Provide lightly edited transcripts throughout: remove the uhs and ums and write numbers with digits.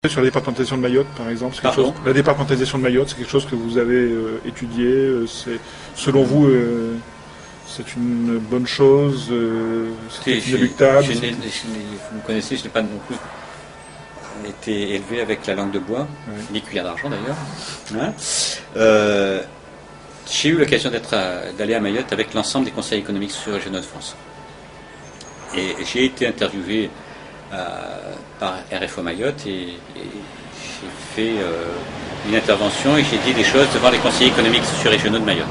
Sur la départementation de Mayotte, par exemple, la départementation de Mayotte, c'est quelque chose que vous avez étudié. Selon vous, c'est une bonne chose, c'est inéluctable. Vous me connaissez, je n'ai pas non plus été élevé avec la langue de bois, ni cuillère d'argent d'ailleurs. Hein, j'ai eu l'occasion d'aller à Mayotte avec l'ensemble des conseils économiques régionaux de France. Et j'ai été interviewé par RFO Mayotte et j'ai fait une intervention et j'ai dit des choses devant les conseillers économiques régionaux de Mayotte.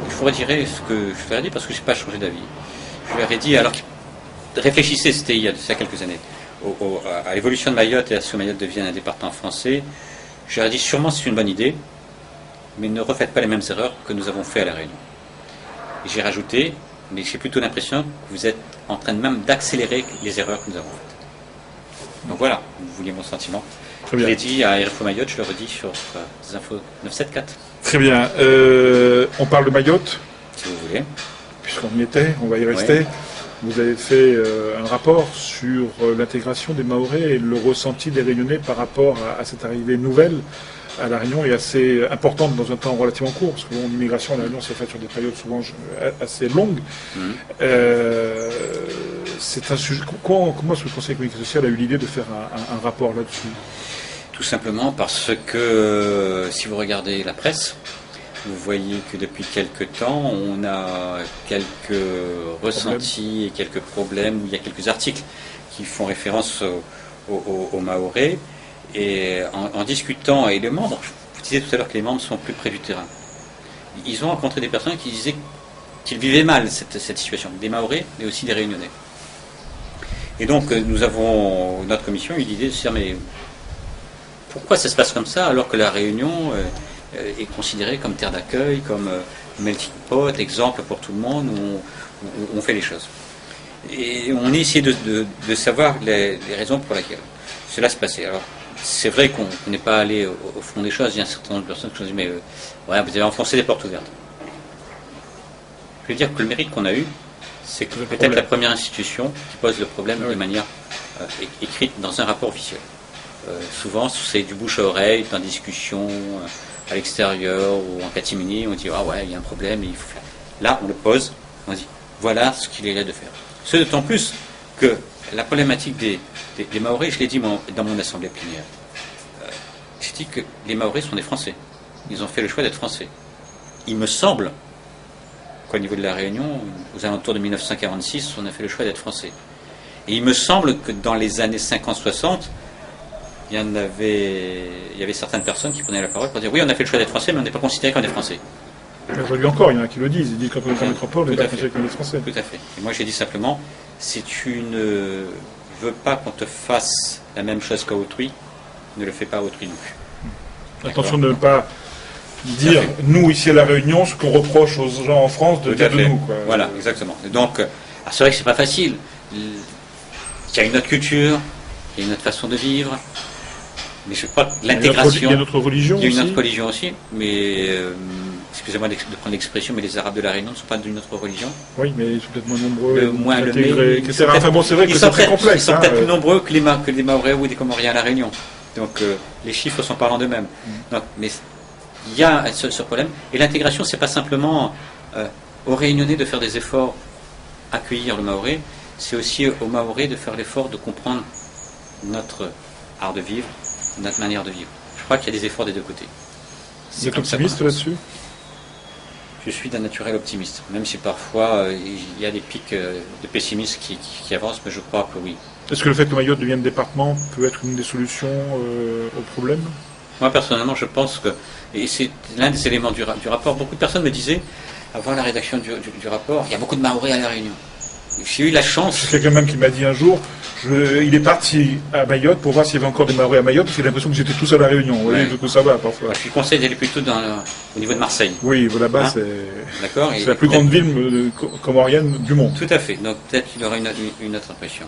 Je vous redirai ce que je leur ai dit parce que je n'ai pas changé d'avis. Je leur ai dit, alors réfléchissez, c'était il y a quelques années, à l'évolution de Mayotte et à ce que Mayotte devienne un département français, je leur ai dit sûrement c'est une bonne idée, mais ne refaites pas les mêmes erreurs que nous avons fait à La Réunion. Et j'ai rajouté, mais j'ai plutôt l'impression que vous êtes en train même d'accélérer les erreurs que nous avons faites. Donc voilà, vous vouliez mon sentiment. Je l'ai dit à RFO Mayotte, je le redis sur des infos 974. Très bien. On parle de Mayotte. Si vous voulez. Puisqu'on y était, on va y rester. Oui. Vous avez fait un rapport sur l'intégration des Mahorais et le ressenti des Réunionnais par rapport à cette arrivée nouvelle à La Réunion est assez importante dans un temps relativement court, parce que l'immigration à La Réunion s'est faite sur des périodes souvent assez longues. C'est un sujet. Comment est-ce que le Conseil économique et social a eu l'idée de faire un rapport là-dessus? Tout simplement parce que si vous regardez la presse, vous voyez que depuis quelques temps, on a quelques ressentis et quelques problèmes, il y a quelques articles qui font référence aux Mahorais. Et en discutant, et les membres, je vous disais tout à l'heure que les membres sont plus près du terrain. Ils ont rencontré des personnes qui disaient qu'ils vivaient mal cette situation, des Mahorais, mais aussi des Réunionnais. Et donc, notre commission a eu l'idée de se dire, mais pourquoi ça se passe comme ça, alors que la Réunion est considérée comme terre d'accueil, comme melting pot, exemple pour tout le monde, où on fait les choses. Et on a essayé de savoir les raisons pour lesquelles cela se passait. Alors, c'est vrai qu'on n'est pas allé au fond des choses. Il y a un certain nombre de personnes qui se disent, mais vous avez enfoncé des portes ouvertes. Je veux dire que le mérite qu'on a eu, c'est que peut-être la première institution qui pose le problème de manière écrite dans un rapport officiel. Souvent, c'est du bouche à oreille, dans des discussions à l'extérieur ou en catimini, on dit ah ouais, il y a un problème, et il faut faire. Là, on le pose, on dit voilà ce qu'il est là de faire. Ce d'autant plus que la problématique des Mahorais, je l'ai dit dans mon assemblée plénière. J'ai dit que les Mahorais sont des Français. Ils ont fait le choix d'être Français. Il me semble qu'au niveau de la Réunion, aux alentours de 1946, on a fait le choix d'être Français. Et il me semble que dans les années 50-60, il y avait certaines personnes qui prenaient la parole pour dire oui, on a fait le choix d'être Français, mais on n'est pas considéré comme des Français. Aujourd'hui encore, il y en a qui le disent. Ils disent quand on est en métropole, on n'est pas considéré comme des Français. Tout à fait. Et moi, j'ai dit simplement, si tu ne veux pas qu'on te fasse la même chose qu'à autrui, ne le fais pas à autrui non plus. Attention de ne pas dire, nous, ici à La Réunion, ce qu'on reproche aux gens en France de dire de nous. Quoi. Voilà, exactement. Et donc, c'est vrai que c'est pas facile. Il y a une autre culture, il y a une autre façon de vivre, mais je crois que l'intégration... Il y a notre religion aussi. Il y a une autre religion aussi, mais... excusez-moi de prendre l'expression, mais les Arabes de La Réunion ne sont pas d'une autre religion. Oui, mais ils sont peut-être moins nombreux. Enfin bon, c'est vrai que c'est très complexe. Ils sont peut-être plus nombreux que les Mahorais ou des Comoriens à La Réunion. Donc, les chiffres sont parlant d'eux-mêmes. Donc, mais il y a ce problème. Et l'intégration, c'est pas simplement aux Réunionnais de faire des efforts, accueillir le Mahorais, c'est aussi aux Mahorais de faire l'effort de comprendre notre art de vivre, notre manière de vivre. Je crois qu'il y a des efforts des deux côtés. Vous êtes optimiste là-dessus ? Je suis d'un naturel optimiste, même si parfois il y a des pics de pessimisme qui avancent, mais je crois que oui. Est-ce que le fait que Mayotte devienne département peut être une des solutions au problème ? Moi personnellement, je pense que, et c'est l'un des éléments du rapport, beaucoup de personnes me disaient, avant la rédaction du rapport, il y a beaucoup de Mahorais à La Réunion. J'ai eu la chance... C'est quelqu'un même qui m'a dit un jour, il est parti à Mayotte pour voir s'il y avait encore des Mahorais à Mayotte, parce qu'il a l'impression que j'étais tous à La Réunion. Vous voyez, que ça va parfois. Je lui conseille d'aller plutôt au niveau de Marseille. Oui, là-bas, c'est la plus grande ville comorienne du monde. Tout à fait. Donc peut-être qu'il aura une autre impression.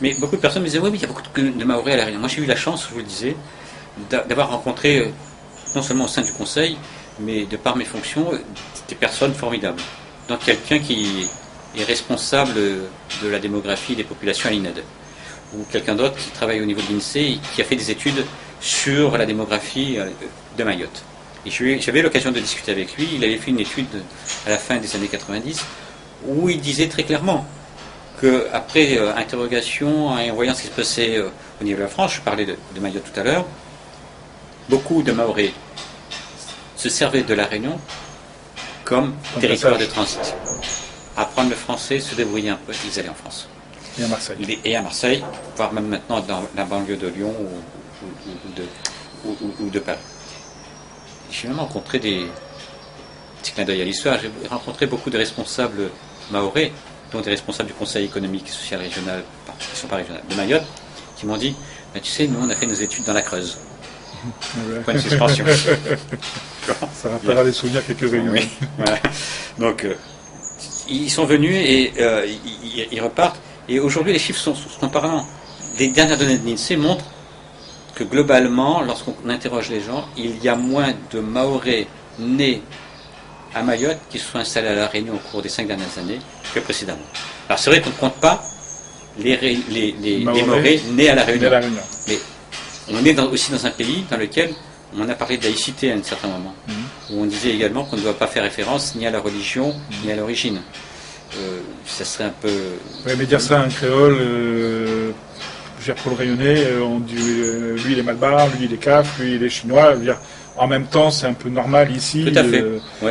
Mais beaucoup de personnes me disaient, oui, mais il y a beaucoup de Mahorais à La Réunion. Moi, j'ai eu la chance, je vous le disais, d'avoir rencontré, non seulement au sein du Conseil, mais de par mes fonctions, des personnes formidables. Donc quelqu'un qui est responsable de la démographie des populations à l'INED, ou quelqu'un d'autre qui travaille au niveau de l'INSEE et qui a fait des études sur la démographie de Mayotte. Et j'avais l'occasion de discuter avec lui. Il avait fait une étude à la fin des années 90 où il disait très clairement qu'après interrogation et en voyant ce qui se passait au niveau de la France, je parlais de Mayotte tout à l'heure, beaucoup de Mahorais se servaient de la Réunion comme territoire de transit. Apprendre le français, se débrouiller un peu, ils allaient en France. Et à Marseille. Et à Marseille, voire même maintenant dans la banlieue de Lyon ou de Paris. J'ai même rencontré petit clin d'œil à l'histoire, j'ai rencontré beaucoup de responsables mahorais, dont des responsables du Conseil économique et social régional, qui ne sont pas régional, de Mayotte, qui m'ont dit, tu sais, nous on a fait nos études dans la Creuse. Point de suspension. Ça rappellera des souvenirs quelques réunions. Oui, voilà. Donc, ils sont venus et ils repartent. Et aujourd'hui, les chiffres sont parlants. Les dernières données de l'INSEE montrent que globalement, lorsqu'on interroge les gens, il y a moins de Mahorais nés à Mayotte qui se sont installés à La Réunion au cours des 5 dernières années que précédemment. Alors c'est vrai qu'on ne compte pas les Mahorais nés à La Réunion. Mais on est aussi dans un pays dans lequel on a parlé de laïcité à un certain moment, où on disait également qu'on ne doit pas faire référence ni à la religion ni à l'origine. Ça serait un peu... Oui, mais dire ça à un créole, pour le rayonnais, on dit lui il est malbar, lui il est caf, lui il est chinois. Dire, en même temps, c'est un peu normal ici, tout à fait.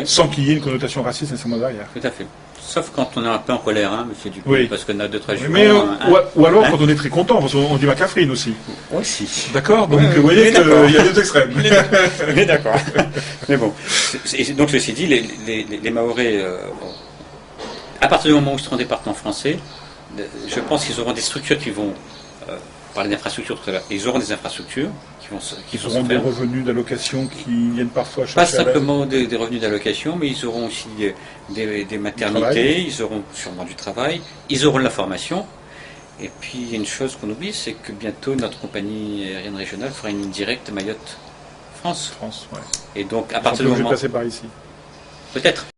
Sans qu'il y ait une connotation raciste nécessairement derrière. Tout à fait. Sauf quand on est un peu en colère, hein, monsieur Dupuis, oui. Parce qu'on a 2-3 jours. Mais, ou alors quand on est très content, parce qu'on dit macafrine aussi. Aussi. D'accord, donc vous voyez qu'il y a deux extrêmes. Mais d'accord. Mais bon. Donc ceci dit, les Mahorais, à partir du moment où ils seront départements français, je pense qu'ils auront des structures qui vont, parler d'infrastructures tout à l'heure, ils auront des infrastructures ils auront des revenus d'allocation qui viennent parfois chercher. Pas simplement des revenus d'allocation, mais ils auront aussi des maternités, ils auront sûrement du travail, ils auront de la formation. Et puis il y a une chose qu'on oublie, c'est que bientôt notre compagnie aérienne régionale fera une ligne directe Mayotte-France. France, ouais. Et donc à partir du moment... passer par ici. Peut-être.